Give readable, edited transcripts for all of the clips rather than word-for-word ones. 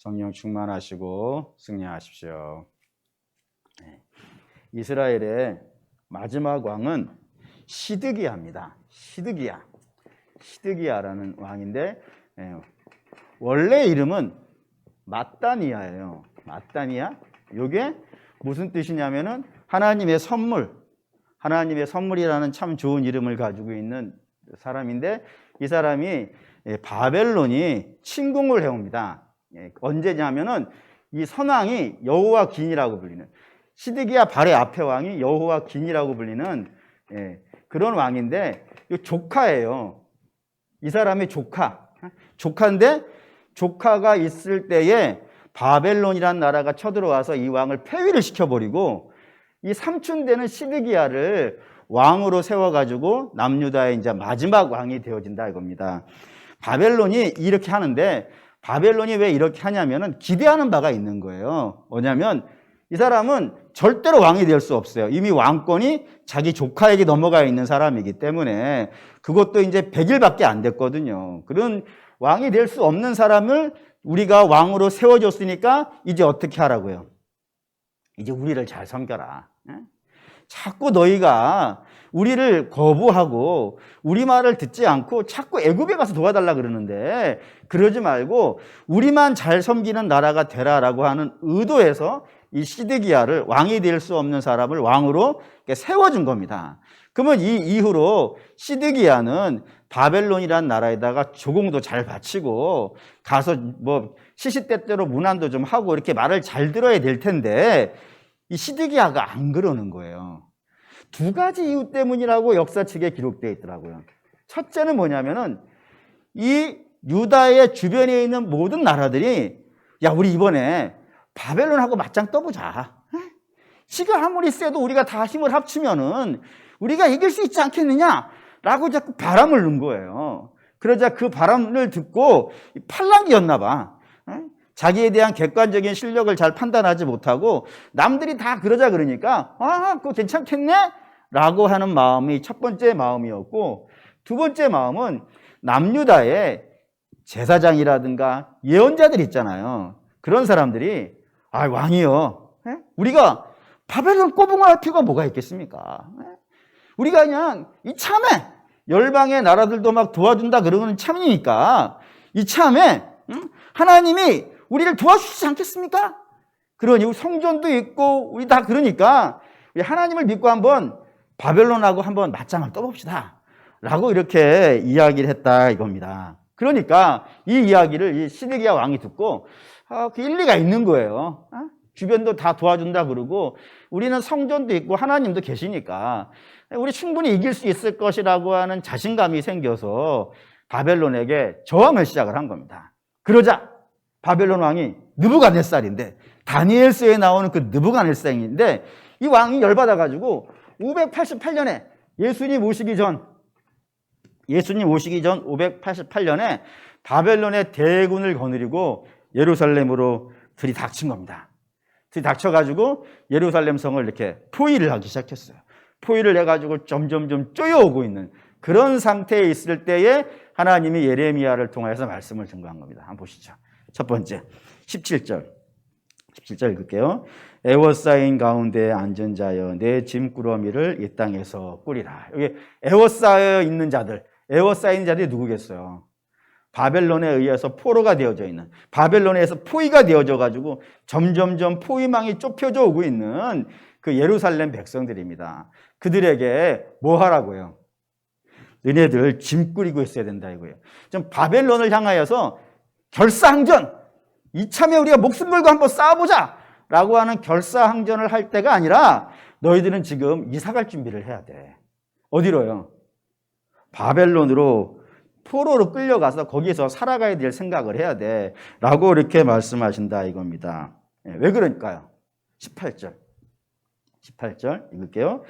성령 충만하시고 승리하십시오. 이스라엘의 마지막 왕은 시드기야입니다. 시드기야라는 왕인데 원래 이름은 마따니아예요. 마따니아. 이게 무슨 뜻이냐면은 하나님의 선물이라는 참 좋은 이름을 가지고 있는 사람인데, 이 사람이 바벨론이 침공을 해옵니다. 언제냐면은 이 선왕이 여호와긴이라고 불리는, 시드기야 발의 앞에 왕이 여호와긴이라고 불리는 그런 왕인데, 조카예요. 이 사람의 조카인데, 조카가 있을 때에 바벨론이라는 나라가 쳐들어와서 이 왕을 폐위를 시켜버리고, 이 삼촌 되는 시드기야를 왕으로 세워가지고 남유다의 이제 마지막 왕이 되어진다 이겁니다. 바벨론이 이렇게 하는데, 바벨론이 왜 이렇게 하냐면은 기대하는 바가 있는 거예요. 뭐냐면 이 사람은 절대로 왕이 될 수 없어요. 이미 왕권이 자기 조카에게 넘어가 있는 사람이기 때문에, 그것도 이제 100일밖에 안 됐거든요. 그런 왕이 될 수 없는 사람을 우리가 왕으로 세워줬으니까 이제 어떻게 하라고요? 이제 우리를 잘 섬겨라. 자꾸 너희가 우리를 거부하고 우리 말을 듣지 않고 자꾸 애굽에 가서 도와달라 그러는데, 그러지 말고 우리만 잘 섬기는 나라가 되라라고 하는 의도에서 이 시드기야를, 왕이 될 수 없는 사람을 왕으로 세워준 겁니다. 그러면 이 이후로 시드기야는 바벨론이라는 나라에다가 조공도 잘 바치고 가서 뭐 시시때때로 문안도 좀 하고 이렇게 말을 잘 들어야 될 텐데, 이 시드기야가 안 그러는 거예요. 두 가지 이유 때문이라고 역사책에 기록되어 있더라고요. 첫째는 뭐냐면은 이 유다의 주변에 있는 모든 나라들이, 야, 우리 이번에 바벨론하고 맞짱 떠보자. 지금 아무리 세도 우리가 다 힘을 합치면은 우리가 이길 수 있지 않겠느냐라고 자꾸 바람을 넣은 거예요. 그러자 그 바람을 듣고 팔랑귀였나 봐. 자기에 대한 객관적인 실력을 잘 판단하지 못하고 남들이 다 그러자 그러니까 그거 괜찮겠네? 라고 하는 마음이 첫 번째 마음이었고, 두 번째 마음은 남유다의 제사장이라든가 예언자들 있잖아요. 그런 사람들이 왕이요, 우리가 바벨론 꼬붕할 필요가 뭐가 있겠습니까? 우리가 그냥 이참에 열방의 나라들도 막 도와준다 그러는 참이니까 이참에 하나님이 우리를 도와주시지 않겠습니까? 그러니 성전도 있고 우리 다 그러니까 우리 하나님을 믿고 한번 바벨론하고 한번 맞짱을 떠봅시다 라고 이렇게 이야기를 했다 이겁니다. 그러니까 이 이야기를 이 시드기야 왕이 듣고 그 일리가 있는 거예요. 주변도 다 도와준다 그러고 우리는 성전도 있고 하나님도 계시니까 우리 충분히 이길 수 있을 것이라고 하는 자신감이 생겨서 바벨론에게 저항을 시작을 한 겁니다. 그러자 바벨론 왕이 느부갓네살인데, 다니엘서에 나오는 그 느부갓네살인데, 이 왕이 열받아가지고 588년에 예수님 오시기 전 588년에 바벨론의 대군을 거느리고 예루살렘으로 들이닥친 겁니다. 들이닥쳐가지고 예루살렘 성을 이렇게 포위를 하기 시작했어요. 포위를 해가지고 점점점 쪼여오고 있는 그런 상태에 있을 때에 하나님이 예레미야를 통해서 말씀을 증거한 겁니다. 한번 보시죠. 첫 번째 17절 읽을게요. 애워싸인 가운데 앉은 자여 내 짐꾸러미를 이 땅에서 꾸리라. 여기 애워싸여 있는 자들, 애워싸인 자들이 누구겠어요? 바벨론에 의해서 포로가 되어져 있는, 바벨론에서 포위가 되어져 가지고 점점점 포위망이 좁혀져 오고 있는 그 예루살렘 백성들입니다. 그들에게 뭐 하라고요? 너네들 짐 꾸리고 있어야 된다 이거예요. 좀 바벨론을 향하여서 결사항전, 이참에 우리가 목숨 걸고 한번 싸워보자 라고 하는 결사항전을 할 때가 아니라 너희들은 지금 이사갈 준비를 해야 돼. 어디로요? 바벨론으로 포로로 끌려가서 거기서 살아가야 될 생각을 해야 돼 라고 이렇게 말씀하신다 이겁니다. 왜 그럴까요? 18절 읽을게요.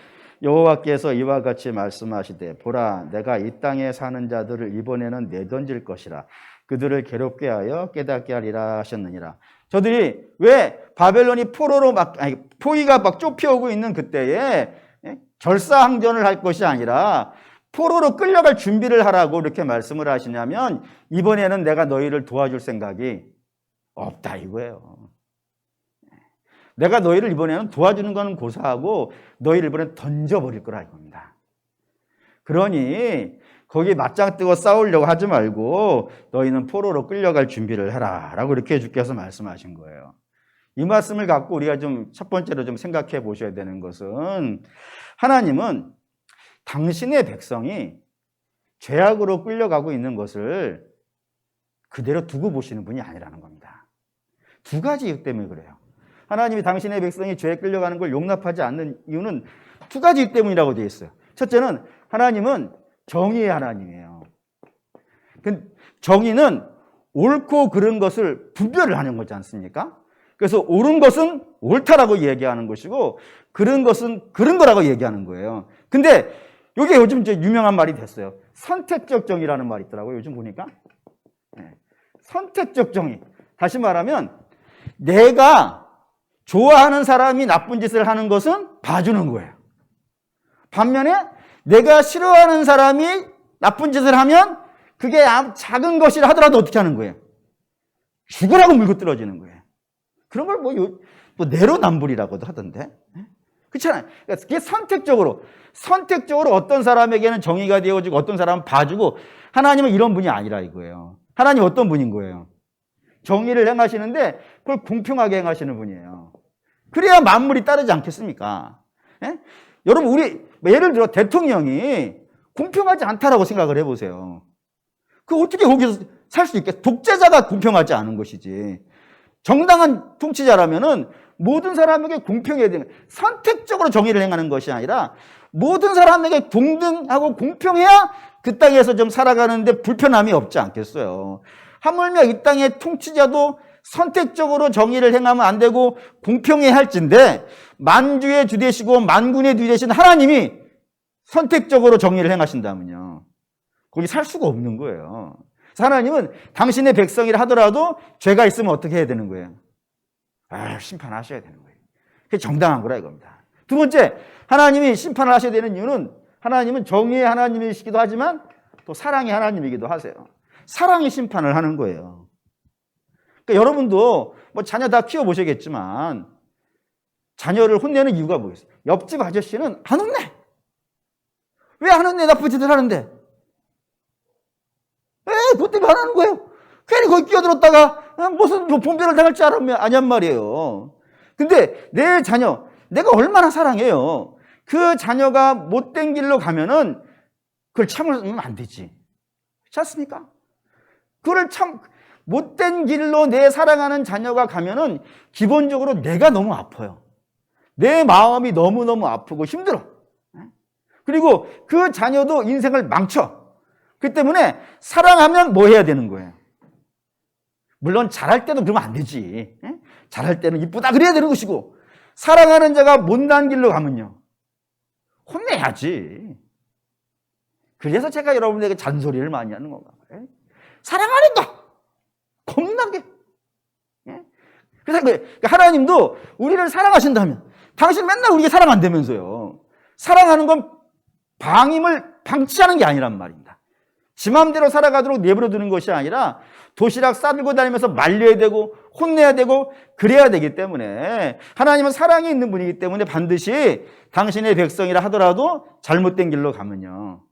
여호와께서 이와 같이 말씀하시되 보라 내가 이 땅에 사는 자들을 이번에는 내던질 것이라 그들을 괴롭게 하여 깨닫게 하리라 하셨느니라. 저들이 왜 바벨론이 포위가 막 좁혀오고 있는 그때에 결사항전을 할 것이 아니라 포로로 끌려갈 준비를 하라고 이렇게 말씀을 하시냐면, 이번에는 내가 너희를 도와줄 생각이 없다 이거예요. 내가 너희를 이번에는 도와주는 거는 고사하고 너희를 이번엔 던져버릴 거라 이겁니다. 그러니 거기 맞짱 뜨고 싸우려고 하지 말고 너희는 포로로 끌려갈 준비를 해라 라고 이렇게 주께서 말씀하신 거예요. 이 말씀을 갖고 우리가 좀 첫 번째로 좀 생각해 보셔야 되는 것은 하나님은 당신의 백성이 죄악으로 끌려가고 있는 것을 그대로 두고 보시는 분이 아니라는 겁니다. 두 가지 이유 때문에 그래요. 하나님이 당신의 백성이 죄에 끌려가는 걸 용납하지 않는 이유는 두 가지 이유 때문이라고 되어 있어요. 첫째는 하나님은 정의의 하나님이에요. 정의는 옳고 그른 것을 분별을 하는 거지 않습니까? 그래서 옳은 것은 옳다라고 얘기하는 것이고 그른 것은 그른 거라고 얘기하는 거예요. 근데 이게 요즘 이제 유명한 말이 됐어요. 선택적 정의라는 말이 있더라고요. 요즘 보니까. 선택적 정의. 다시 말하면 내가 좋아하는 사람이 나쁜 짓을 하는 것은 봐주는 거예요. 반면에 내가 싫어하는 사람이 나쁜 짓을 하면 그게 작은 것이라 하더라도 어떻게 하는 거예요? 죽으라고 물고 떨어지는 거예요. 그런 걸 뭐 내로남불이라고도 하던데. 그렇잖아요. 그러니까 그게 선택적으로 어떤 사람에게는 정의가 되어지고 어떤 사람은 봐주고 하나님은 이런 분이 아니라 이거예요. 하나님 어떤 분인 거예요? 정의를 행하시는데 그걸 공평하게 행하시는 분이에요. 그래야 만물이 따르지 않겠습니까? 예? 여러분 우리 예를 들어 대통령이 공평하지 않다라고 생각을 해보세요. 그 어떻게 거기서 살 수 있겠어요? 독재자가 공평하지 않은 것이지. 정당한 통치자라면은 모든 사람에게 공평해야 되는 선택적으로 정의를 행하는 것이 아니라 모든 사람에게 동등하고 공평해야 그 땅에서 좀 살아가는데 불편함이 없지 않겠어요. 하물며 이 땅의 통치자도 선택적으로 정의를 행하면 안 되고 공평해야 할진데 만주의 주 되시고 만군의 주 되신 하나님이 선택적으로 정의를 행하신다면요. 거기 살 수가 없는 거예요. 하나님은 당신의 백성이라 하더라도 죄가 있으면 어떻게 해야 되는 거예요? 심판하셔야 되는 거예요. 그게 정당한 거라 이겁니다. 두 번째, 하나님이 심판을 하셔야 되는 이유는 하나님은 정의의 하나님이시기도 하지만 또 사랑의 하나님이기도 하세요. 사랑의 심판을 하는 거예요. 그러니까 여러분도 뭐 자녀 다 키워보시겠지만 자녀를 혼내는 이유가 뭐겠어요? 옆집 아저씨는 안 혼내. 왜 안 혼내? 나쁜 짓을 하는데. 그것 때문에 안 하는 거예요. 괜히 거기 끼어들었다가 무슨 분별을 당할지 아냔 말이에요. 근데 내 자녀, 내가 얼마나 사랑해요. 그 자녀가 못된 길로 가면은 그걸 참으면 안 되지. 그렇지 않습니까? 그걸 못된 길로 내 사랑하는 자녀가 가면은 기본적으로 내가 너무 아파요. 내 마음이 너무너무 아프고 힘들어. 그리고 그 자녀도 인생을 망쳐. 그 때문에 사랑하면 뭐 해야 되는 거예요? 물론 잘할 때도 그러면 안 되지. 잘할 때는 이쁘다 그래야 되는 것이고 사랑하는 자가 못난 길로 가면요. 혼내야지. 그래서 제가 여러분에게 잔소리를 많이 하는 건가 봐요. 사랑 안 한다. 겁나게. 그래서 하나님도 우리를 사랑하신다면 당신 맨날 우리에게 사랑 안 되면서요. 사랑하는 건 방치하는 게 아니란 말입니다. 지 맘대로 살아가도록 내버려 두는 것이 아니라 도시락 싸들고 다니면서 말려야 되고 혼내야 되고 그래야 되기 때문에 하나님은 사랑이 있는 분이기 때문에 반드시 당신의 백성이라 하더라도 잘못된 길로 가면요.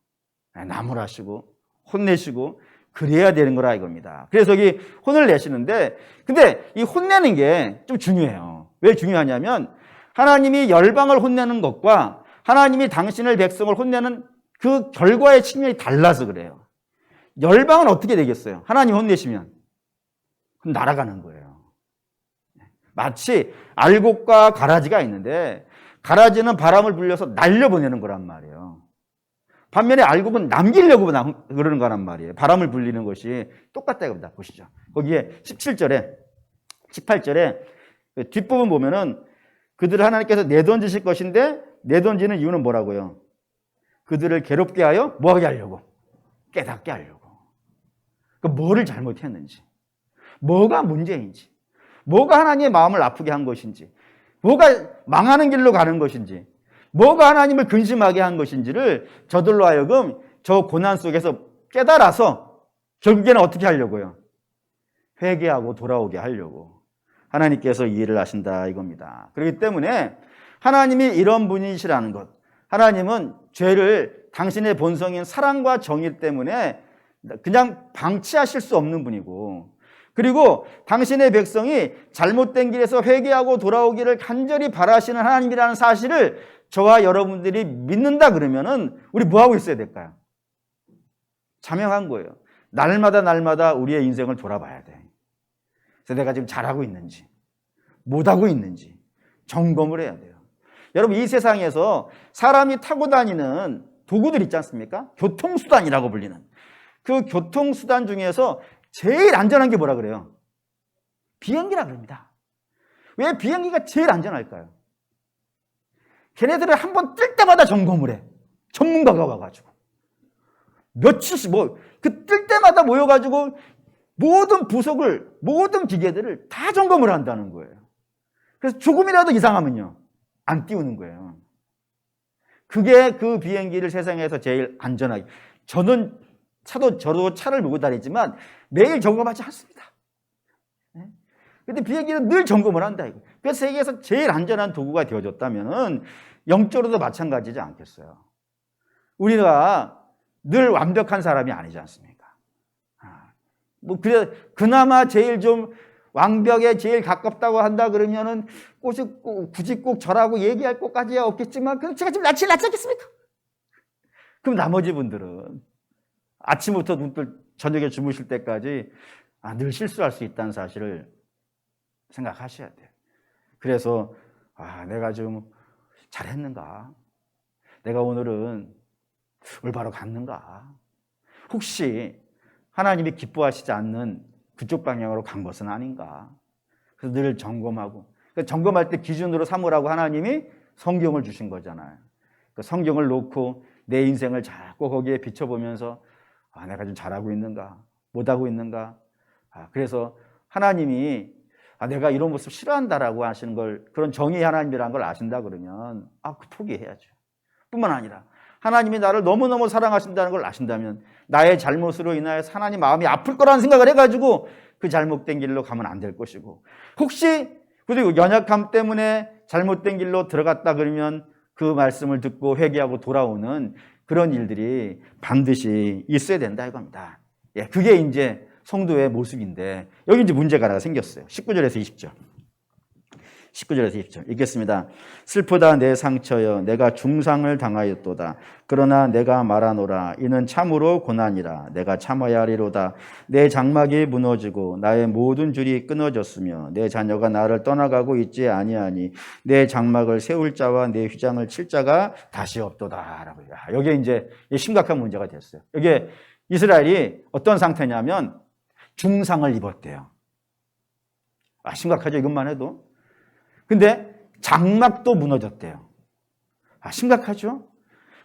나무라시고 혼내시고 그래야 되는 거라 이겁니다. 그래서 여기 혼을 내시는데 근데 이 혼내는 게 좀 중요해요. 왜 중요하냐면 하나님이 열방을 혼내는 것과 하나님이 당신의 백성을 혼내는 그 결과의 측면이 달라서 그래요. 열방은 어떻게 되겠어요? 하나님 혼내시면 그럼 날아가는 거예요. 마치 알곡과 가라지가 있는데 가라지는 바람을 불려서 날려보내는 거란 말이에요. 반면에 알곡은 남기려고 그러는 거란 말이에요. 바람을 불리는 것이 똑같다 이겁니다. 보시죠. 거기에 17절에 18절에 뒷부분 보면은 그들을 하나님께서 내던지실 것인데 내던지는 이유는 뭐라고요? 그들을 괴롭게 하여 뭐하게 하려고? 깨닫게 하려고. 그러니까 뭐를 잘못했는지, 뭐가 문제인지, 뭐가 하나님의 마음을 아프게 한 것인지, 뭐가 망하는 길로 가는 것인지, 뭐가 하나님을 근심하게 한 것인지를 저들로 하여금 저 고난 속에서 깨달아서 결국에는 어떻게 하려고요? 회개하고 돌아오게 하려고 하나님께서 이 일을 하신다 이겁니다. 그렇기 때문에 하나님이 이런 분이시라는 것, 하나님은 죄를 당신의 본성인 사랑과 정의 때문에 그냥 방치하실 수 없는 분이고, 그리고 당신의 백성이 잘못된 길에서 회개하고 돌아오기를 간절히 바라시는 하나님이라는 사실을 저와 여러분들이 믿는다 그러면은 우리 뭐 하고 있어야 될까요? 자명한 거예요. 날마다 우리의 인생을 돌아봐야 돼. 그래서 내가 지금 잘하고 있는지 못하고 있는지 점검을 해야 돼요. 여러분, 이 세상에서 사람이 타고 다니는 도구들 있지 않습니까? 교통수단이라고 불리는 그 교통수단 중에서 제일 안전한 게 뭐라 그래요? 비행기라 그럽니다. 왜 비행기가 제일 안전할까요? 걔네들을 한번 뜰 때마다 점검을 해. 전문가가 와가지고 며칠씩 그 뜰 때마다 모여가지고 모든 부속을, 모든 기계들을 다 점검을 한다는 거예요. 그래서 조금이라도 이상하면요, 안 띄우는 거예요. 그게 그 비행기를 세상에서 제일 안전하게. 저도 차를 몰고 다니지만 매일 점검하지 않습니다. 근데 비행기는 늘 점검을 한다. 그래서 세계에서 제일 안전한 도구가 되어졌다면 영적으로도 마찬가지지 않겠어요. 우리가 늘 완벽한 사람이 아니지 않습니까? 그나마 제일 좀 완벽에 제일 가깝다고 한다 그러면은 굳이 꼭 저라고 얘기할 것까지야 없겠지만, 그럼 제가 지금 낫지 않겠습니까? 그럼 나머지 분들은 아침부터 저녁에 주무실 때까지 늘 실수할 수 있다는 사실을 생각하셔야 돼요. 그래서 내가 좀 잘했는가? 내가 오늘은 올바로 갔는가? 혹시 하나님이 기뻐하시지 않는 그쪽 방향으로 간 것은 아닌가? 그래서 늘 점검하고, 점검할 때 기준으로 삼으라고 하나님이 성경을 주신 거잖아요. 그 성경을 놓고 내 인생을 자꾸 거기에 비춰보면서 내가 좀 잘하고 있는가? 못하고 있는가? 그래서 하나님이 내가 이런 모습 싫어한다라고 하시는 걸, 그런 정의의 하나님이라는 걸 아신다 그러면 포기해야죠. 뿐만 아니라 하나님이 나를 너무너무 사랑하신다는 걸 아신다면 나의 잘못으로 인하여서 하나님 마음이 아플 거라는 생각을 해가지고 그 잘못된 길로 가면 안 될 것이고, 혹시 그리고 연약함 때문에 잘못된 길로 들어갔다 그러면 그 말씀을 듣고 회개하고 돌아오는 그런 일들이 반드시 있어야 된다 이겁니다. 그게 이제 성도의 모습인데, 여기 이제 문제가 하나 생겼어요. 19절에서 20절. 19절에서 20절 읽겠습니다. 슬프다 내 상처여, 내가 중상을 당하였도다. 그러나 내가 말하노라, 이는 참으로 고난이라. 내가 참아야 하리로다. 내 장막이 무너지고 나의 모든 줄이 끊어졌으며 내 자녀가 나를 떠나가고 있지 아니하니 내 장막을 세울 자와 내 휘장을 칠 자가 다시 없도다 라고 해요. 여기에 이제 심각한 문제가 됐어요. 여기에 이스라엘이 어떤 상태냐면 중상을 입었대요. 심각하죠, 이것만 해도. 근데 장막도 무너졌대요. 심각하죠?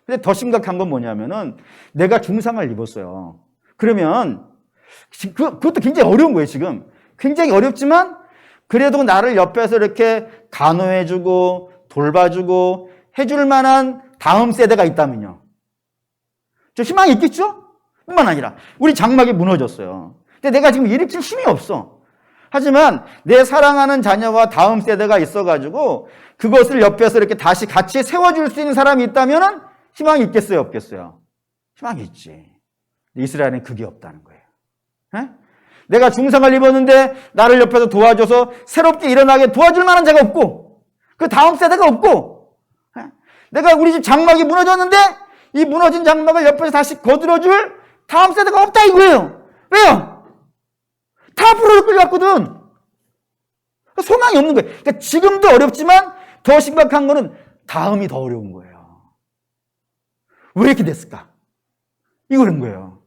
근데 더 심각한 건 뭐냐면은 내가 중상을 입었어요. 그러면 그것도 굉장히 어려운 거예요, 지금. 굉장히 어렵지만 그래도 나를 옆에서 이렇게 간호해주고 돌봐주고 해줄 만한 다음 세대가 있다면요, 저 희망이 있겠죠? 뿐만 아니라 우리 장막이 무너졌어요. 근데 내가 지금 일으킬 힘이 없어. 하지만 내 사랑하는 자녀와 다음 세대가 있어가지고 그것을 옆에서 이렇게 다시 같이 세워줄 수 있는 사람이 있다면 희망이 있겠어요, 없겠어요? 희망이 있지. 이스라엘은 그게 없다는 거예요. 내가 중상을 입었는데 나를 옆에서 도와줘서 새롭게 일어나게 도와줄 만한 자가 없고, 그 다음 세대가 없고, 내가 우리 집 장막이 무너졌는데 이 무너진 장막을 옆에서 다시 거들어줄 다음 세대가 없다 이거예요. 왜요? 다 앞으로 끌려왔거든. 소망이 없는 거예요. 그러니까 지금도 어렵지만 더 심각한 거는 다음이 더 어려운 거예요. 왜 이렇게 됐을까? 이거는 거예요.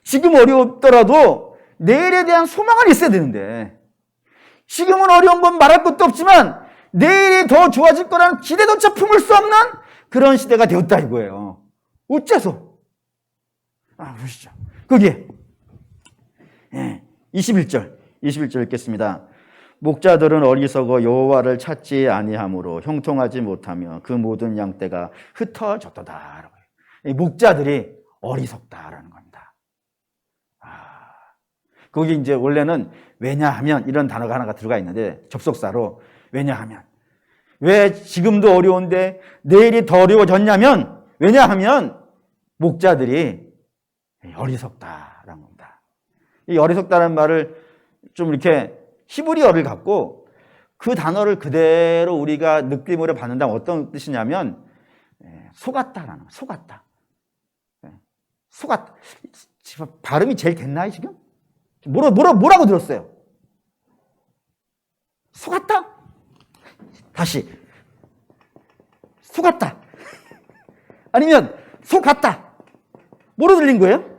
지금 어렵더라도 내일에 대한 소망은 있어야 되는데, 지금은 어려운 건 말할 것도 없지만 내일이 더 좋아질 거라는 기대조차 품을 수 없는 그런 시대가 되었다 이거예요. 어째서? 보시죠. 거기에 21절 읽겠습니다. 목자들은 어리석어 여호와를 찾지 아니하므로 형통하지 못하며 그 모든 양떼가 흩어졌도다. 목자들이 어리석다라는 겁니다. 거기 이제 원래는 왜냐하면 이런 단어가 하나가 들어가 있는데 접속사로 왜냐하면 왜 지금도 어려운데 내일이 더 어려워졌냐면 왜냐하면 목자들이 어리석다라는 겁니다. 이 어리석다는 말을 좀 이렇게 히브리어를 갖고 그 단어를 그대로 우리가 느낌으로 받는다면 어떤 뜻이냐면 속았다라는 거, 속았다. 속았다. 발음이 제일 됐나요, 지금? 뭐라고 들었어요? 속았다? 다시. 속았다. 아니면 속았다. 뭐로 들린 거예요?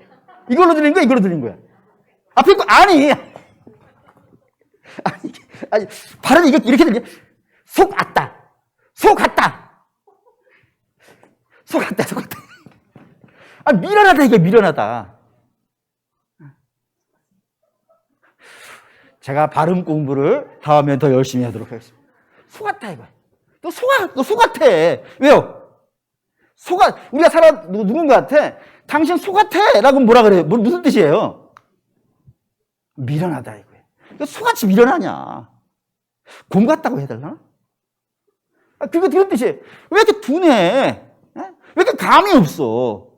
이걸로 들린 거야? 이걸로 들린 거야? 앞에 거 아니. 아니 발음이 이렇게 들려. 속았다. 속았다. 속았다. 속았다. 아, 미련하다, 이게 미련하다. 제가 발음 공부를 다음에 더 열심히 하도록 하겠습니다. 속았다, 이거. 너 속았다. 왜요? 우리가 누군가한테 당신 속았다 라고 뭐라 그래요? 무슨 뜻이에요? 미련하다, 이거예요. 너 속같이 미련하냐? 곰 같다고 해야 되나? 그거 그런 뜻이에요. 왜 이렇게 둔해? 왜 이렇게 감이 없어?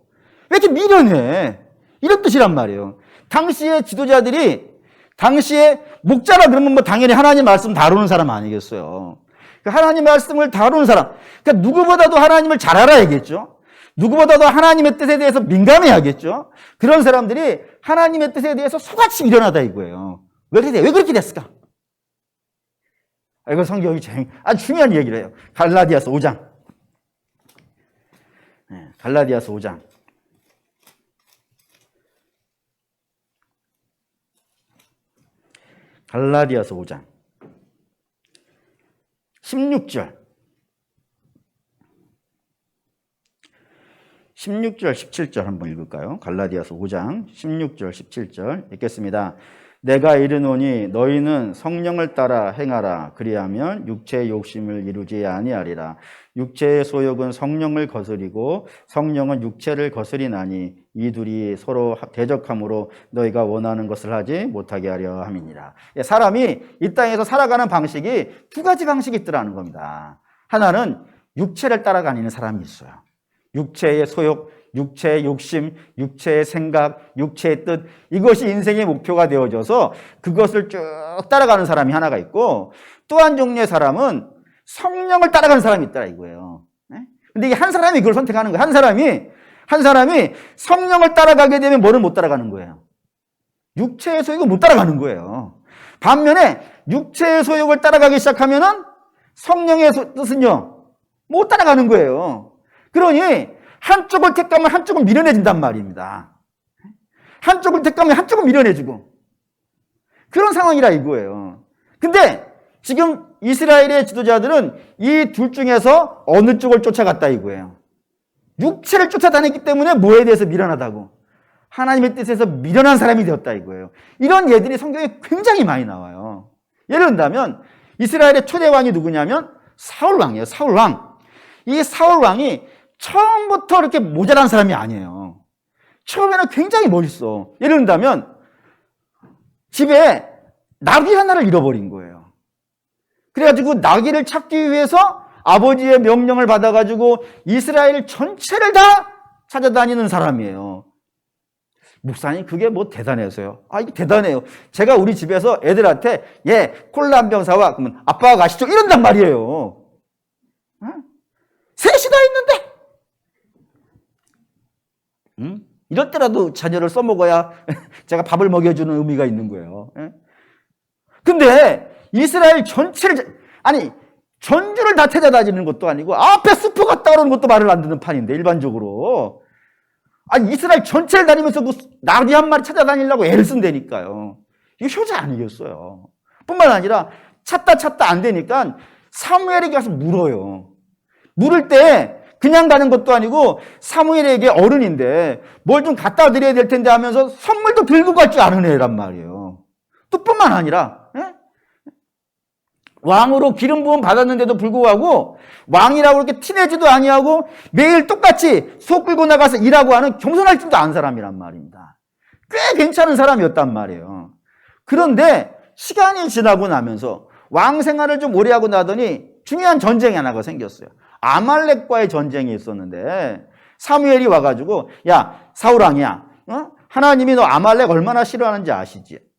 왜 이렇게 미련해? 이런 뜻이란 말이에요. 당시의 지도자들이 당시에 목자라 그러면 뭐 당연히 하나님 말씀 다루는 사람 아니겠어요. 하나님 말씀을 다루는 사람. 그러니까 누구보다도 하나님을 잘 알아야겠죠. 누구보다도 하나님의 뜻에 대해서 민감해야겠죠. 그런 사람들이 하나님의 뜻에 대해서 속같이 미련하다 이거예요. 왜 그렇게 됐을까? 이거 성경이 아주 중요한 얘기를 해요. 갈라디아서 5장. 갈라디아서 5장. 갈라디아서 5장 16절 17절 한번 읽을까요? 갈라디아서 5장 16절 17절 읽겠습니다. 내가 이르노니 너희는 성령을 따라 행하라. 그리하면 육체의 욕심을 이루지 아니하리라. 육체의 소욕은 성령을 거스리고 성령은 육체를 거스리나니 이 둘이 서로 대적함으로 너희가 원하는 것을 하지 못하게 하려 함이니라. 사람이 이 땅에서 살아가는 방식이 두 가지 방식이 있더라는 겁니다. 하나는 육체를 따라다니는 사람이 있어요. 육체의 소욕, 육체의 욕심, 육체의 생각, 육체의 뜻, 이것이 인생의 목표가 되어져서 그것을 쭉 따라가는 사람이 하나가 있고, 또 한 종류의 사람은 성령을 따라가는 사람이 있더라 이거예요. 근데 이게 한 사람이 그걸 선택하는 거예요. 한 사람이 성령을 따라가게 되면 뭐를 못 따라가는 거예요? 육체의 소욕을 못 따라가는 거예요. 반면에 육체의 소욕을 따라가기 시작하면은 성령의 뜻은요, 못 따라가는 거예요. 그러니 한쪽을 택하면 한쪽은 미련해진단 말입니다. 한쪽을 택하면 한쪽은 미련해지고 그런 상황이라 이거예요. 근데 지금 이스라엘의 지도자들은 이 둘 중에서 어느 쪽을 쫓아갔다 이거예요. 육체를 쫓아다녔기 때문에 뭐에 대해서 미련하다고? 하나님의 뜻에서 미련한 사람이 되었다 이거예요. 이런 예들이 성경에 굉장히 많이 나와요. 예를 든다면 이스라엘의 초대 왕이 누구냐면 사울 왕이에요. 사울 왕. 이 사울 왕이 처음부터 이렇게 모자란 사람이 아니에요. 처음에는 굉장히 멋있어. 예를 든다면 집에 나귀 하나를 잃어버린 거예요. 그래가지고 나귀를 찾기 위해서 아버지의 명령을 받아가지고 이스라엘 전체를 다 찾아다니는 사람이에요. 목사님 그게 뭐 대단해서요? 이게 대단해요. 제가 우리 집에서 애들한테 콜라 한 병 사와. 그러면 아빠가 가시죠. 이런단 말이에요. 셋이 다 있는데 이럴 때라도 자녀를 써먹어야 제가 밥을 먹여주는 의미가 있는 거예요. 근데 이스라엘 전체를 전주를 다 찾아다니는 것도 아니고 앞에 숲을 갔다 오는 것도 말을 안 듣는 판인데 일반적으로 이스라엘 전체를 다니면서 그 나귀 한 마리 찾아다니려고 애를 쓴다니까요. 이게 효자 아니겠어요. 뿐만 아니라 찾다 안 되니까 사무엘에게 가서 물어요. 물을 때 그냥 가는 것도 아니고 사무엘에게 어른인데 뭘 좀 갖다 드려야 될 텐데 하면서 선물도 들고 갈 줄 아는 애란 말이에요. 또 뿐만 아니라 왕으로 기름 부음 받았는데도 불구하고 왕이라고 그렇게 티내지도 아니하고 매일 똑같이 소 끌고 나가서 일하고 하는 겸손할 줄도 아는 사람이란 말입니다. 꽤 괜찮은 사람이었단 말이에요. 그런데 시간이 지나고 나면서 왕 생활을 좀 오래 하고 나더니 중요한 전쟁이 하나가 생겼어요. 아말렉과의 전쟁이 있었는데 사무엘이 와가지고 야 사울 왕이야, 하나님이 너 아말렉 얼마나 싫어하는지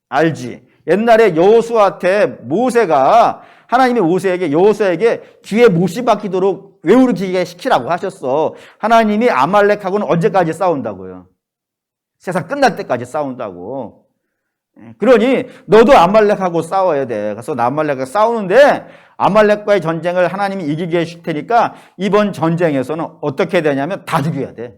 알지? 옛날에 여호수아한테 모세가 하나님이 모세에게 여호수아에게 귀에 못이 박히도록 외우르게 시키라고 하셨어. 하나님이 아말렉하고는 언제까지 싸운다고요? 세상 끝날 때까지 싸운다고. 그러니 너도 아말렉하고 싸워야 돼. 그래서 아말렉과 싸우는데 아말렉과의 전쟁을 하나님이 이기게 해줄 테니까 이번 전쟁에서는 어떻게 되냐면 다 죽여야 돼.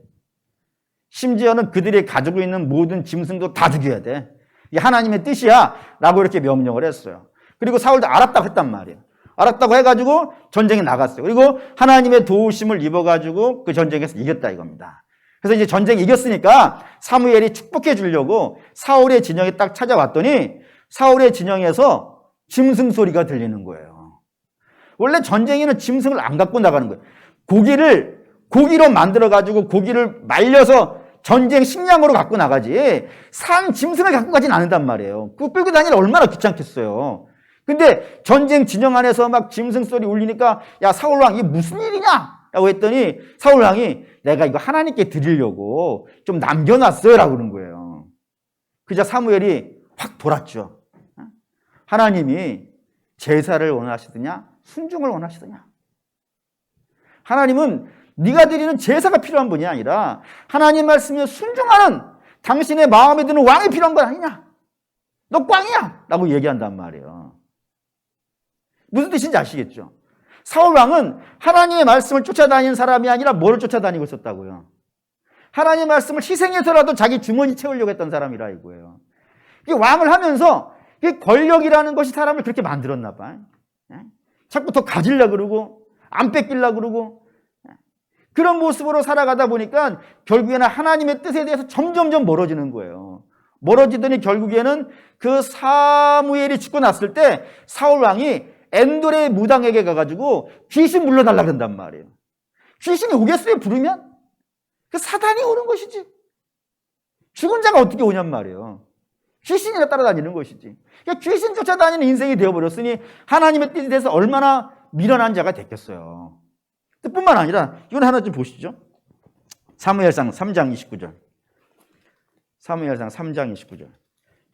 심지어는 그들이 가지고 있는 모든 짐승도 다 죽여야 돼. 이게 하나님의 뜻이야 라고 이렇게 명령을 했어요. 그리고 사울도 알았다고 했단 말이에요. 알았다고 해가지고 전쟁에 나갔어요. 그리고 하나님의 도우심을 입어가지고 그 전쟁에서 이겼다 이겁니다. 그래서 이제 전쟁 이겼으니까 사무엘이 축복해 주려고 사울의 진영에 딱 찾아왔더니 사울의 진영에서 짐승 소리가 들리는 거예요. 원래 전쟁에는 짐승을 안 갖고 나가는 거예요. 고기로 만들어가지고 고기를 말려서 전쟁 식량으로 갖고 나가지 산 짐승을 갖고 가진 않는단 말이에요. 그거 끌고 다니려 얼마나 귀찮겠어요. 근데 전쟁 진영 안에서 막 짐승 소리 울리니까 야 사울왕 이게 무슨 일이냐? 라고 했더니 사울왕이 내가 이거 하나님께 드리려고 좀 남겨놨어요 라고 그러는 거예요. 그자 사무엘이 확 돌았죠. 하나님이 제사를 원하시느냐 순종을 원하시느냐. 하나님은 네가 드리는 제사가 필요한 분이 아니라 하나님 말씀에 순종하는 당신의 마음에 드는 왕이 필요한 건 아니냐. 너 꽝이야 라고 얘기한단 말이에요. 무슨 뜻인지 아시겠죠? 사울 왕은 하나님의 말씀을 쫓아다니는 사람이 아니라 뭐를 쫓아다니고 있었다고요? 하나님의 말씀을 희생해서라도 자기 주머니 채우려고 했던 사람이라 이거예요. 이게 왕을 하면서 이 권력이라는 것이 사람을 그렇게 만들었나 봐. 자꾸 더 가지려고 그러고 안 뺏기려고 그러고 그런 모습으로 살아가다 보니까 결국에는 하나님의 뜻에 대해서 점점점 멀어지는 거예요. 멀어지더니 결국에는 그 사무엘이 죽고 났을 때 사울 왕이 엔돌의 무당에게 가가지고 귀신 물러달라 그런단 말이에요. 귀신이 오겠어요? 부르면? 그 사단이 오는 것이지. 죽은 자가 어떻게 오냔 말이에요. 귀신이나 따라다니는 것이지. 그러니까 귀신 쫓아다니는 인생이 되어버렸으니 하나님의 뜻에 대해서 얼마나 미련한 자가 됐겠어요. 뿐만 아니라 이건 하나 좀 보시죠. 사무엘상 3장 29절. 사무엘상 3장 29절.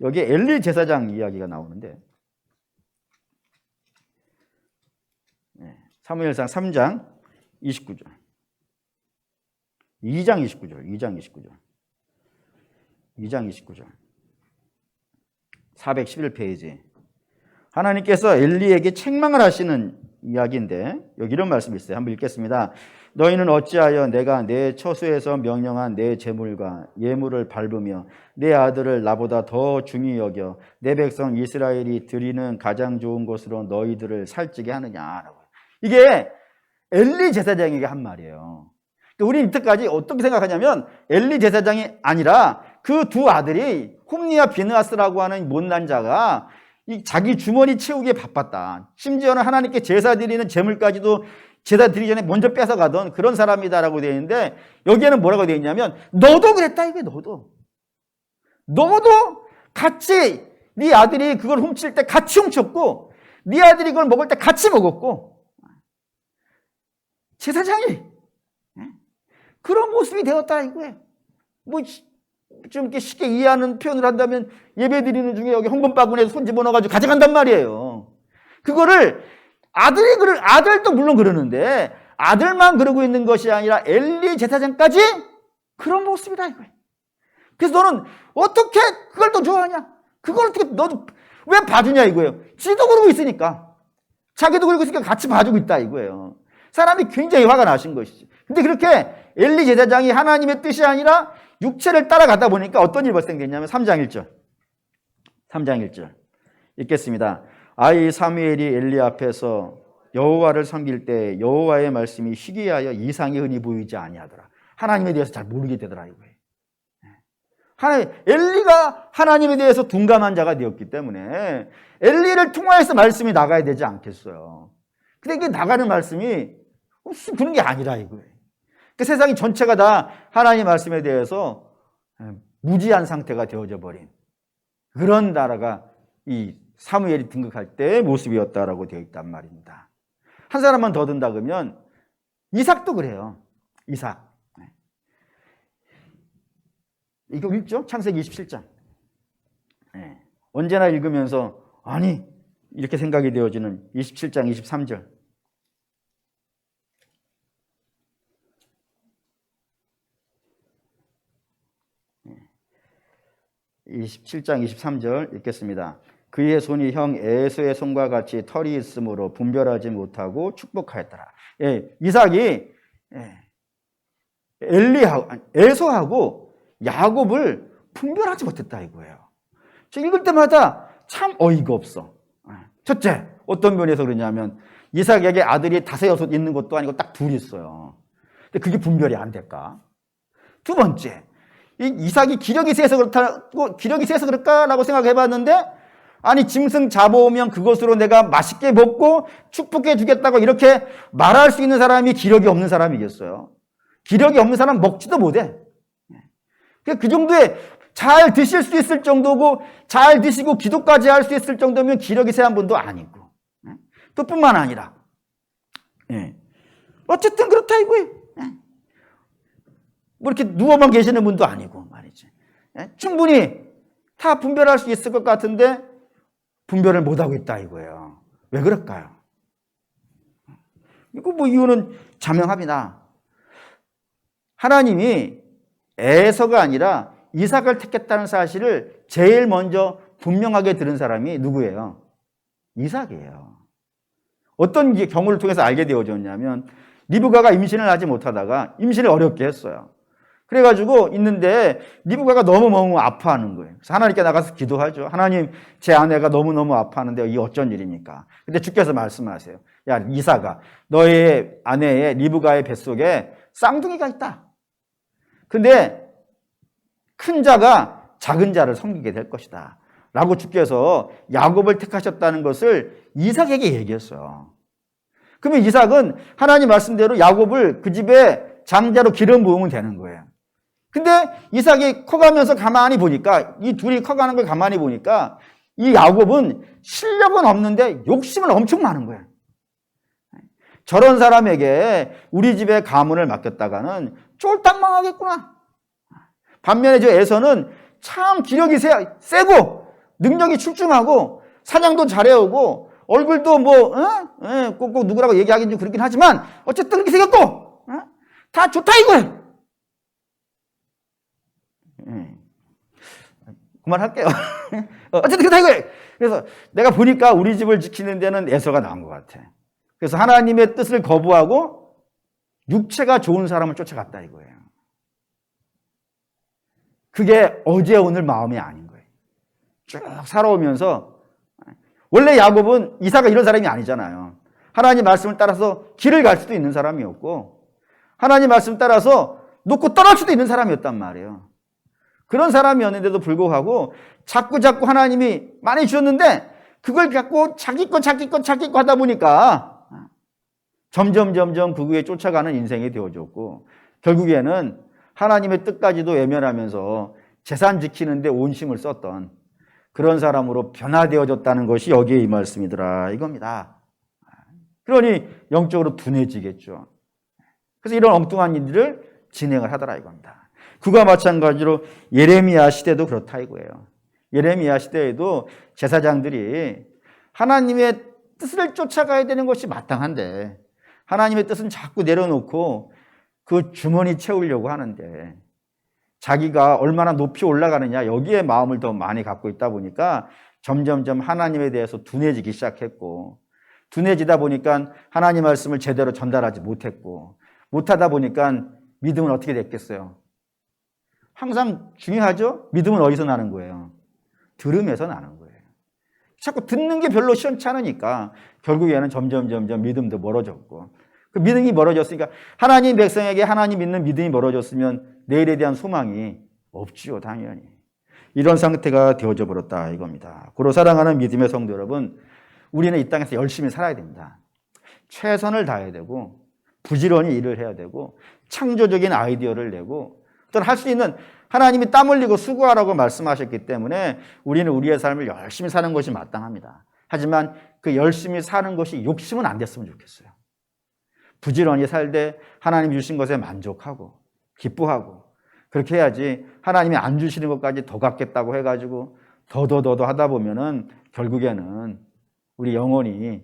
여기에 엘리 제사장 이야기가 나오는데 사무엘상 3장 29절. 2장 29절. 411페이지. 하나님께서 엘리에게 책망을 하시는 이야기인데 여기 이런 말씀이 있어요. 한번 읽겠습니다. 너희는 어찌하여 내가 내 처소에서 명령한 내 제물과 예물을 밟으며 내 아들을 나보다 더 중히 여겨 내 백성 이스라엘이 드리는 가장 좋은 것으로 너희들을 살찌게 하느냐라고. 이게 엘리 제사장에게 한 말이에요. 우리는 이때까지 어떻게 생각하냐면 엘리 제사장이 아니라 그 두 아들이 홈니와 비느하스라고 하는 못난 자가 자기 주머니 채우기에 바빴다. 심지어는 하나님께 제사 드리는 제물까지도 제사 드리기 전에 먼저 뺏어가던 그런 사람이다라고 되어 있는데 여기에는 뭐라고 되어 있냐면 너도 그랬다 이게 너도 같이 네 아들이 그걸 훔칠 때 같이 훔쳤고 네 아들이 그걸 먹을 때 같이 먹었고 제사장이 그런 모습이 되었다 이거예요. 뭐 좀 이렇게 쉽게 이해하는 표현을 한다면 예배 드리는 중에 여기 헌금바구니에 손 집어넣어가지고 가져간단 말이에요. 그거를 아들도 물론 그러는데 아들만 그러고 있는 것이 아니라 엘리 제사장까지 그런 모습이다 이거예요. 그래서 너는 어떻게 그걸 더 좋아하냐? 그걸 어떻게 너도 왜 봐주냐 이거예요. 지도 그러고 있으니까 자기도 그러고 있으니까 같이 봐주고 있다 이거예요. 사람이 굉장히 화가 나신 것이지. 근데 그렇게 엘리 제사장이 하나님의 뜻이 아니라 육체를 따라가다 보니까 어떤 일이 발생됐냐면 3장 1절 읽겠습니다. 아이 사무엘이 엘리 앞에서 여호와를 섬길 때 여호와의 말씀이 희귀하여 이상이 흔히 보이지 아니하더라. 하나님에 대해서 잘 모르게 되더라 이거예요. 엘리가 하나님에 대해서 둔감한 자가 되었기 때문에 엘리를 통하여서 말씀이 나가야 되지 않겠어요. 근데 이게 나가는 말씀이 그런 게 아니라 이거예요. 그 세상이 전체가 다 하나님 말씀에 대해서 무지한 상태가 되어져 버린 그런 나라가 이 사무엘이 등극할 때의 모습이었다라고 되어 있단 말입니다. 한 사람만 더 든다 그러면 이삭도 그래요. 이삭. 이거 읽죠? 창세기 27장. 언제나 읽으면서 아니 이렇게 생각이 되어지는 27장 23절. 27장 23절 읽겠습니다. 그의 손이 형 에서의 손과 같이 털이 있으므로 분별하지 못하고 축복하였더라. 이삭이 에서하고 야곱을 분별하지 못했다 이거예요. 저 읽을 때마다 참 어이가 없어. 첫째, 어떤 면에서 그러냐면 이삭에게 아들이 5, 6 있는 것도 아니고 딱 둘 있어요. 근데 그게 분별이 안 될까? 두 번째, 이삭이 기력이 세서 그럴까라고 생각해 봤는데 아니 짐승 잡아오면 그것으로 내가 맛있게 먹고 축복해 주겠다고 이렇게 말할 수 있는 사람이 기력이 없는 사람이겠어요? 기력이 없는 사람 먹지도 못해. 그 정도에 잘 드실 수 있을 정도고 잘 드시고 기도까지 할 수 있을 정도면 기력이 세한 분도 아니고 또 뿐만 아니라 어쨌든 그렇다 이거예요. 뭐 이렇게 누워만 계시는 분도 아니고 말이지. 충분히 다 분별할 수 있을 것 같은데 분별을 못하고 있다 이거예요. 왜 그럴까요? 이거 뭐 이유는 자명합니다. 하나님이 에서가 아니라 이삭을 택했다는 사실을 제일 먼저 분명하게 들은 사람이 누구예요? 이삭이에요. 어떤 경우를 통해서 알게 되어졌냐면 리브가가 임신을 하지 못하다가 임신을 어렵게 했어요. 그래가지고 있는데 리브가가 너무너무 아파하는 거예요. 그래서 하나님께 나가서 기도하죠. 하나님, 제 아내가 너무너무 아파하는데 이게 어쩐 일입니까? 근데 주께서 말씀하세요. 야, 이삭아, 너의 아내의 리브가의 뱃속에 쌍둥이가 있다. 근데 큰 자가 작은 자를 섬기게 될 것이다. 라고 주께서 야곱을 택하셨다는 것을 이삭에게 얘기했어요. 그러면 이삭은 하나님 말씀대로 야곱을 그 집에 장자로 기름 부으면 되는 거예요. 근데 이삭이 커가면서 가만히 보니까 이 둘이 커가는 걸 가만히 보니까 이 야곱은 실력은 없는데 욕심은 엄청 많은 거예요. 저런 사람에게 우리 집에 가문을 맡겼다가는 쫄딱 망하겠구나. 반면에 저 에서는 참 기력이 세고 능력이 출중하고 사냥도 잘해오고 얼굴도 뭐 꼭꼭 누구라고 얘기하긴 좀 그렇긴 하지만 어쨌든 그렇게 생겼고 다 좋다 이거예요. 그만할게요. 어쨌든 그렇다 이거예요. 그래서 내가 보니까 우리 집을 지키는 데는 에서가 나은 것 같아. 그래서 하나님의 뜻을 거부하고 육체가 좋은 사람을 쫓아갔다 이거예요. 그게 어제 오늘 마음이 아닌 거예요. 쭉 살아오면서 원래 야곱은 이삭가 이런 사람이 아니잖아요. 하나님 말씀을 따라서 길을 갈 수도 있는 사람이었고 하나님 말씀을 따라서 놓고 떠날 수도 있는 사람이었단 말이에요. 그런 사람이었는데도 불구하고 자꾸 하나님이 많이 주셨는데 그걸 갖고 자기 거 하다 보니까 점점 그 위에 쫓아가는 인생이 되어졌고 결국에는 하나님의 뜻까지도 외면하면서 재산 지키는데 온 힘을 썼던 그런 사람으로 변화되어졌다는 것이 여기에 이 말씀이더라 이겁니다. 그러니 영적으로 둔해지겠죠. 그래서 이런 엉뚱한 일들을 진행을 하더라 이겁니다. 그와 마찬가지로 예레미야 시대도 그렇다 이거예요. 예레미야 시대에도 제사장들이 하나님의 뜻을 쫓아가야 되는 것이 마땅한데 하나님의 뜻은 자꾸 내려놓고 그 주머니 채우려고 하는데 자기가 얼마나 높이 올라가느냐 여기에 마음을 더 많이 갖고 있다 보니까 점점 하나님에 대해서 둔해지기 시작했고 둔해지다 보니까 하나님 말씀을 제대로 전달하지 못하다 보니까 믿음은 어떻게 됐겠어요? 항상 중요하죠? 믿음은 어디서 나는 거예요? 들음에서 나는 거예요. 자꾸 듣는 게 별로 시원치 않으니까 결국에는 점점 믿음도 멀어졌고 그 믿음이 멀어졌으니까 하나님 백성에게 하나님 믿는 믿음이 멀어졌으면 내일에 대한 소망이 없지요, 당연히. 이런 상태가 되어져 버렸다 이겁니다. 고로 사랑하는 믿음의 성도 여러분, 우리는 이 땅에서 열심히 살아야 됩니다. 최선을 다해야 되고 부지런히 일을 해야 되고 창조적인 아이디어를 내고 또는 할 수 있는 하나님이 땀 흘리고 수고하라고 말씀하셨기 때문에 우리는 우리의 삶을 열심히 사는 것이 마땅합니다. 하지만 그 열심히 사는 것이 욕심은 안 됐으면 좋겠어요. 부지런히 살되 하나님 주신 것에 만족하고 기뻐하고 그렇게 해야지 하나님이 안 주시는 것까지 더 갖겠다고 해가지고 더 하다 보면은 결국에는 우리 영혼이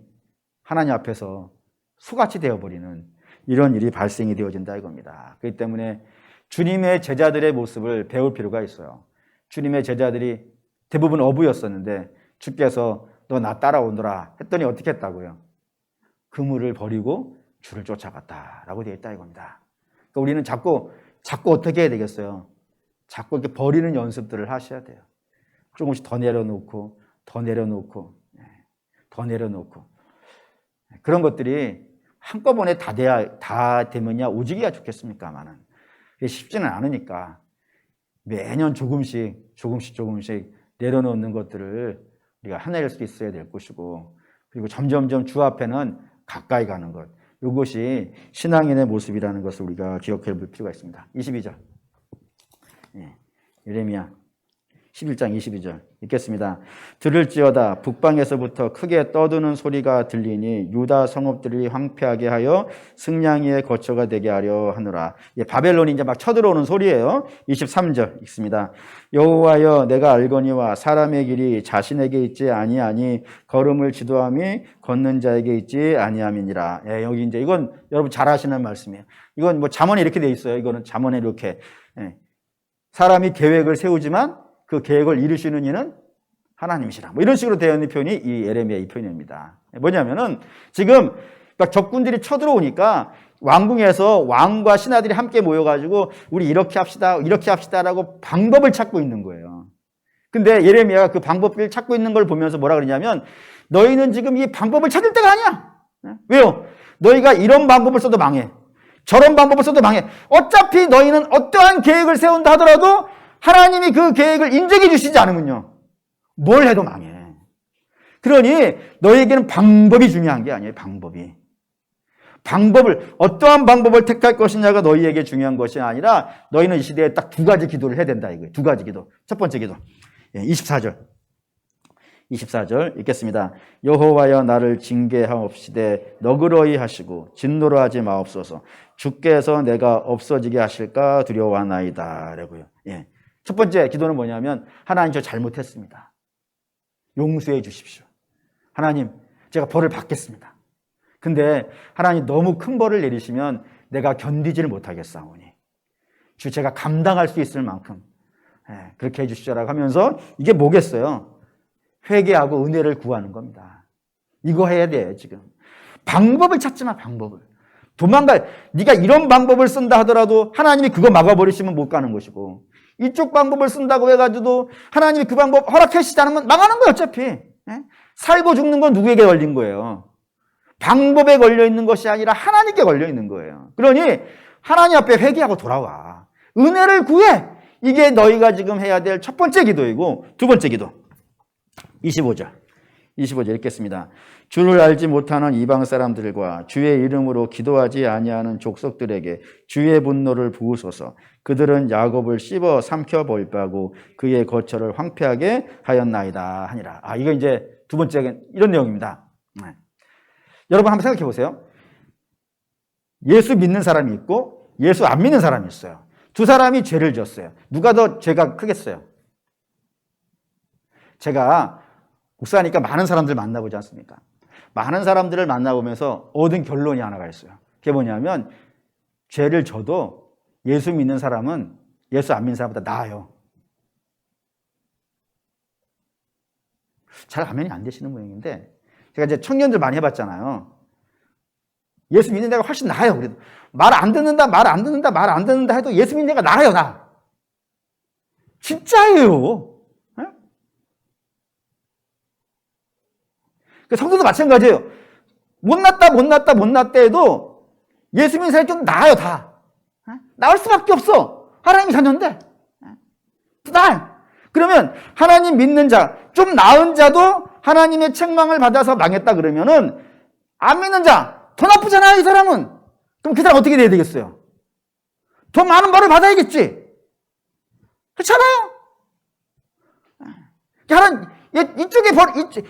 하나님 앞에서 소같이 되어버리는 이런 일이 발생이 되어진다 이겁니다. 그렇기 때문에 주님의 제자들의 모습을 배울 필요가 있어요. 주님의 제자들이 대부분 어부였었는데 주께서 너 나 따라오너라 했더니 어떻게 했다고요? 그물을 버리고 주를 쫓아갔다라고 되어 있다 이겁니다. 그러니까 우리는 자꾸 어떻게 해야 되겠어요? 자꾸 이렇게 버리는 연습들을 하셔야 돼요. 조금씩 더 내려놓고 그런 것들이 한꺼번에 다 되면야 오지기가 좋겠습니까만은 쉽지는 않으니까 매년 조금씩 내려놓는 것들을 우리가 해낼 수 있어야 될 것이고, 그리고 점점점 주 앞에는 가까이 가는 것, 이것이 신앙인의 모습이라는 것을 우리가 기억해 볼 필요가 있습니다. 22절 예레미야 11장 22절 읽겠습니다. 들을지어다 북방에서부터 크게 떠드는 소리가 들리니 유다 성읍들이 황폐하게 하여 승냥이의 거처가 되게 하려 하노라. 바벨론이 이제 막 쳐들어오는 소리예요. 23절 읽습니다. 여호와여 내가 알거니와 사람의 길이 자신에게 있지 아니하니 걸음을 지도함이 걷는 자에게 있지 아니함이니라. 여기 이제 이건 여러분 잘 아시는 말씀이에요. 이건 뭐 잠언에 이렇게 돼 있어요. 이거는 잠언에 이렇게 사람이 계획을 세우지만 그 계획을 이루시는 이는 하나님이시라. 뭐 이런 식으로 되어 있는 표현이 이 예레미야 이 표현입니다. 뭐냐면은 지금 막 적군들이 쳐들어오니까 왕궁에서 왕과 신하들이 함께 모여가지고 우리 이렇게 합시다라고 방법을 찾고 있는 거예요. 근데 예레미야가 그 방법을 찾고 있는 걸 보면서 뭐라 그러냐면 너희는 지금 이 방법을 찾을 때가 아니야. 왜요? 너희가 이런 방법을 써도 망해. 저런 방법을 써도 망해. 어차피 너희는 어떠한 계획을 세운다 하더라도 하나님이 그 계획을 인정해 주시지 않으면요, 뭘 해도 망해. 그러니 너희에게는 방법이 중요한 게 아니에요. 어떠한 방법을 택할 것이냐가 너희에게 중요한 것이 아니라 너희는 이 시대에 딱 두 가지 기도를 해야 된다 이거예요. 두 가지 기도. 첫 번째 기도 24절 읽겠습니다. 여호와여 나를 징계하옵시되 너그러이 하시고 진노로 하지 마옵소서. 주께서 내가 없어지게 하실까 두려워하나이다 라고요. 첫 번째 기도는 뭐냐면 하나님 저 잘못했습니다. 용서해 주십시오. 하나님 제가 벌을 받겠습니다. 근데 하나님 너무 큰 벌을 내리시면 내가 견디지를 못하겠사오니 주 제가 감당할 수 있을 만큼 그렇게 해 주시라고 하면서 이게 뭐겠어요? 회개하고 은혜를 구하는 겁니다. 이거 해야 돼. 지금 방법을 찾지 마. 방법을 네가 이런 방법을 쓴다 하더라도 하나님이 그거 막아버리시면 못 가는 것이고, 이쪽 방법을 쓴다고 해가지고 하나님이 그 방법 허락해 주시지 않으면 망하는 거예요. 어차피 살고 죽는 건 누구에게 걸린 거예요? 방법에 걸려 있는 것이 아니라 하나님께 걸려 있는 거예요. 그러니 하나님 앞에 회개하고 돌아와. 은혜를 구해. 이게 너희가 지금 해야 될 첫 번째 기도이고, 두 번째 기도 25절 읽겠습니다. 주를 알지 못하는 이방 사람들과 주의 이름으로 기도하지 아니하는 족속들에게 주의 분노를 부으소서. 그들은 야곱을 씹어 삼켜 볼빠고 그의 거처를 황폐하게 하였나이다 하니라. 이거 이제 두 번째 이런 내용입니다. 여러분 한번 생각해 보세요. 예수 믿는 사람이 있고 예수 안 믿는 사람이 있어요. 두 사람이 죄를 지었어요. 누가 더 죄가 크겠어요? 제가 목사니까 많은 사람들 만나보지 않습니까? 많은 사람들을 만나보면서 얻은 결론이 하나가 있어요. 그게 뭐냐면 죄를 져도 예수 믿는 사람은 예수 안 믿는 사람보다 나아요. 잘 가면이 안 되시는 모양인데, 제가 이제 청년들 많이 해봤잖아요. 예수 믿는 데가 훨씬 나아요. 그래도 말 안 듣는다 해도 예수 믿는 데가 나아요. 나 진짜예요. 성도도 마찬가지예요. 못났다 해도 예수 믿는 사람이 좀 나아요. 다 나을 수밖에 없어. 하나님이 자녀인데 나아요. 그러면 하나님 믿는 자, 좀 나은 자도 하나님의 책망을 받아서 망했다 그러면은 안 믿는 자 더 나쁘잖아요. 이 사람은. 그럼 그 사람 어떻게 돼야 되겠어요? 더 많은 벌을 받아야겠지. 그렇잖아요. 하나님,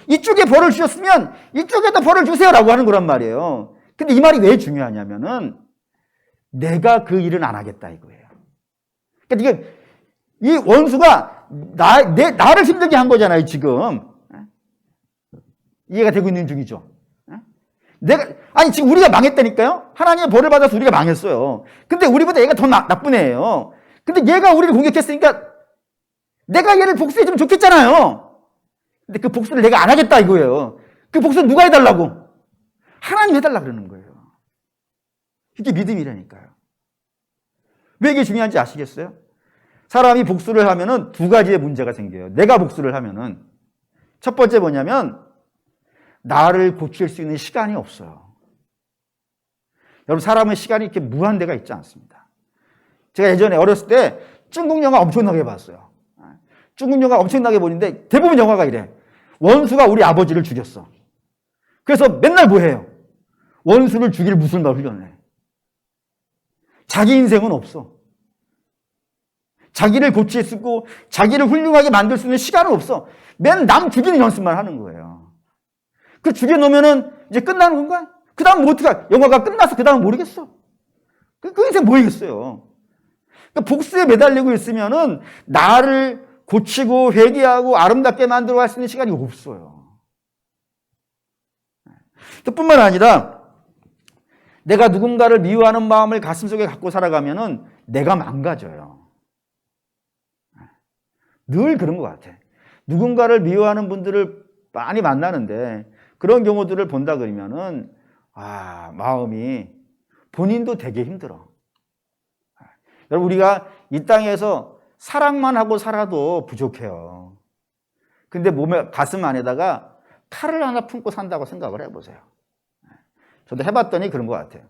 이쪽에 벌을 주셨으면 이쪽에도 벌을 주세요라고 하는 거란 말이에요. 근데 이 말이 왜 중요하냐면은 내가 그 일은 안 하겠다 이거예요. 그러니까 이게 이 원수가 나를 힘들게 한 거잖아요, 지금. 이해가 되고 있는 중이죠. 지금 우리가 망했다니까요? 하나님의 벌을 받아서 우리가 망했어요. 근데 우리보다 얘가 더 나쁜 애예요. 근데 얘가 우리를 공격했으니까 내가 얘를 복수해주면 좋겠잖아요. 근데 그 복수를 내가 안 하겠다 이거예요. 그 복수를 누가 해달라고? 하나님 해달라 그러는 거예요. 이게 믿음이라니까요. 왜 이게 중요한지 아시겠어요? 사람이 복수를 하면은 두 가지의 문제가 생겨요. 내가 복수를 하면은. 첫 번째 뭐냐면, 나를 고칠 수 있는 시간이 없어요. 여러분, 사람의 시간이 이렇게 무한대가 있지 않습니다. 제가 예전에 어렸을 때 중국 영화 엄청나게 봤어요. 중국 영화 엄청나게 보는데 대부분 영화가 이래. 원수가 우리 아버지를 죽였어. 그래서 맨날 뭐 해요? 원수를 죽일 무술만 훈련해. 자기 인생은 없어. 자기를 고칠 수 있고 자기를 훌륭하게 만들 수 있는 시간은 없어. 맨 남 죽이는 연습만 하는 거예요. 그 죽여놓으면은 이제 끝나는 건가? 그 다음 뭐 어떡해? 영화가 끝나서 그 다음 모르겠어. 그 인생 뭐이겠어요? 그러니까 복수에 매달리고 있으면은 나를 고치고 회개하고 아름답게 만들어 갈 수 있는 시간이 없어요. 뿐만 아니라 내가 누군가를 미워하는 마음을 가슴속에 갖고 살아가면은 내가 망가져요. 늘 그런 것 같아. 누군가를 미워하는 분들을 많이 만나는데 그런 경우들을 본다 그러면은 마음이 본인도 되게 힘들어. 여러분, 우리가 이 땅에서 사랑만 하고 살아도 부족해요. 근데 가슴 안에다가 칼을 하나 품고 산다고 생각을 해보세요. 저도 해봤더니 그런 것 같아요.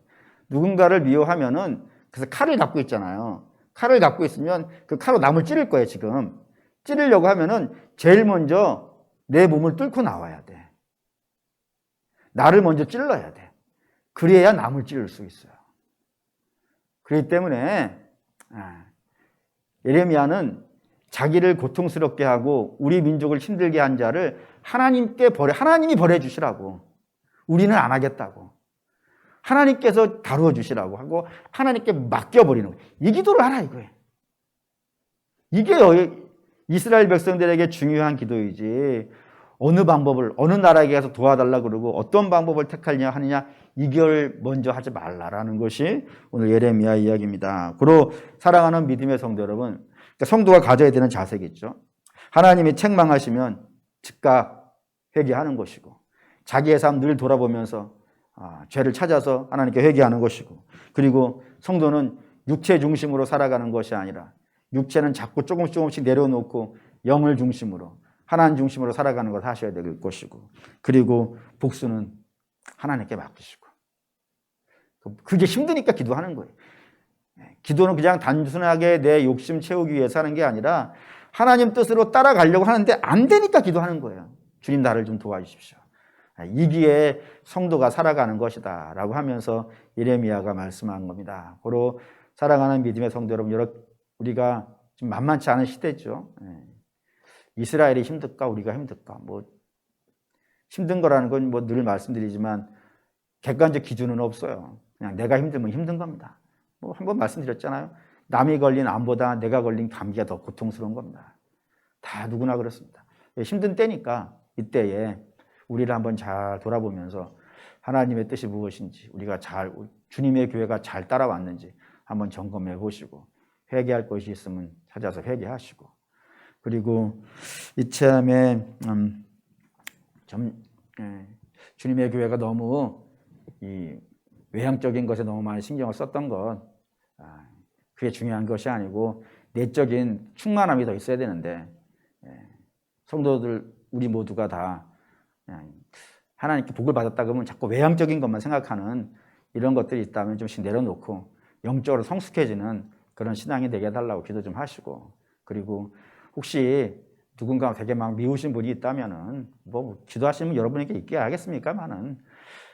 누군가를 미워하면은 그래서 칼을 갖고 있잖아요. 칼을 갖고 있으면 그 칼로 남을 찌를 거예요, 지금. 찌르려고 하면은 제일 먼저 내 몸을 뚫고 나와야 돼. 나를 먼저 찔러야 돼. 그래야 남을 찌를 수 있어요. 그렇기 때문에 예레미야는 자기를 고통스럽게 하고 우리 민족을 힘들게 한 자를 하나님이 벌해주시라고. 우리는 안 하겠다고. 하나님께서 다루어 주시라고 하고 하나님께 맡겨버리는 거예요. 이 기도를 하라 이거예요. 이게 이스라엘 백성들에게 중요한 기도이지 어느 방법을 어느 나라에게 가서 도와달라 그러고 어떤 방법을 택하느냐 하느냐 이걸 먼저 하지 말라라는 것이 오늘 예레미야 이야기입니다. 그리고 사랑하는 믿음의 성도 여러분, 그러니까 성도가 가져야 되는 자세겠죠. 하나님이 책망하시면 즉각 회개하는 것이고 자기의 삶 늘 돌아보면서 죄를 찾아서 하나님께 회개하는 것이고, 그리고 성도는 육체 중심으로 살아가는 것이 아니라 육체는 자꾸 조금씩 내려놓고 영을 중심으로 하나님 중심으로 살아가는 것을 하셔야 될 것이고, 그리고 복수는 하나님께 맡기시고. 그게 힘드니까 기도하는 거예요. 기도는 그냥 단순하게 내 욕심 채우기 위해서 하는 게 아니라 하나님 뜻으로 따라가려고 하는데 안 되니까 기도하는 거예요. 주님 나를 좀 도와주십시오. 이기에 성도가 살아가는 것이다 라고 하면서 예레미야가 말씀한 겁니다. 고로 사랑하는 믿음의 성도 여러분, 우리가 좀 만만치 않은 시대죠. 이스라엘이 힘들까 우리가 힘들까? 힘든 거라는 건 늘 말씀드리지만 객관적 기준은 없어요. 그냥 내가 힘들면 힘든 겁니다. 한번 말씀드렸잖아요. 남이 걸린 암보다 내가 걸린 감기가 더 고통스러운 겁니다. 다 누구나 그렇습니다. 힘든 때니까 이때에 우리를 한번 잘 돌아보면서 하나님의 뜻이 무엇인지, 우리가 주님의 교회가 잘 따라왔는지 한번 점검해 보시고, 회개할 것이 있으면 찾아서 회개하시고, 그리고 이참에 주님의 교회가 너무 이 외향적인 것에 너무 많이 신경을 썼던 건 그게 중요한 것이 아니고 내적인 충만함이 더 있어야 되는데, 성도들 우리 모두가 다 하나님께 복을 받았다 그러면 자꾸 외향적인 것만 생각하는 이런 것들이 있다면 좀씩 내려놓고 영적으로 성숙해지는 그런 신앙이 되게 해달라고 기도 좀 하시고, 그리고 혹시 누군가 되게 막 미우신 분이 있다면은 기도하시면 여러분에게 있게 하겠습니까만은,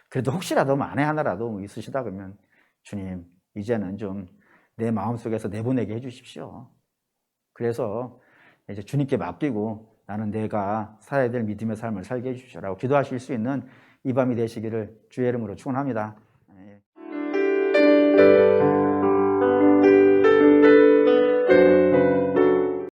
그래도 혹시라도 만에 하나라도 있으시다 그러면 주님 이제는 좀 내 마음속에서 내보내게 해주십시오. 그래서 이제 주님께 맡기고 나는 내가 살아야 될 믿음의 삶을 살게 해주시라고 기도하실 수 있는 이 밤이 되시기를 주의 이름으로 축원합니다.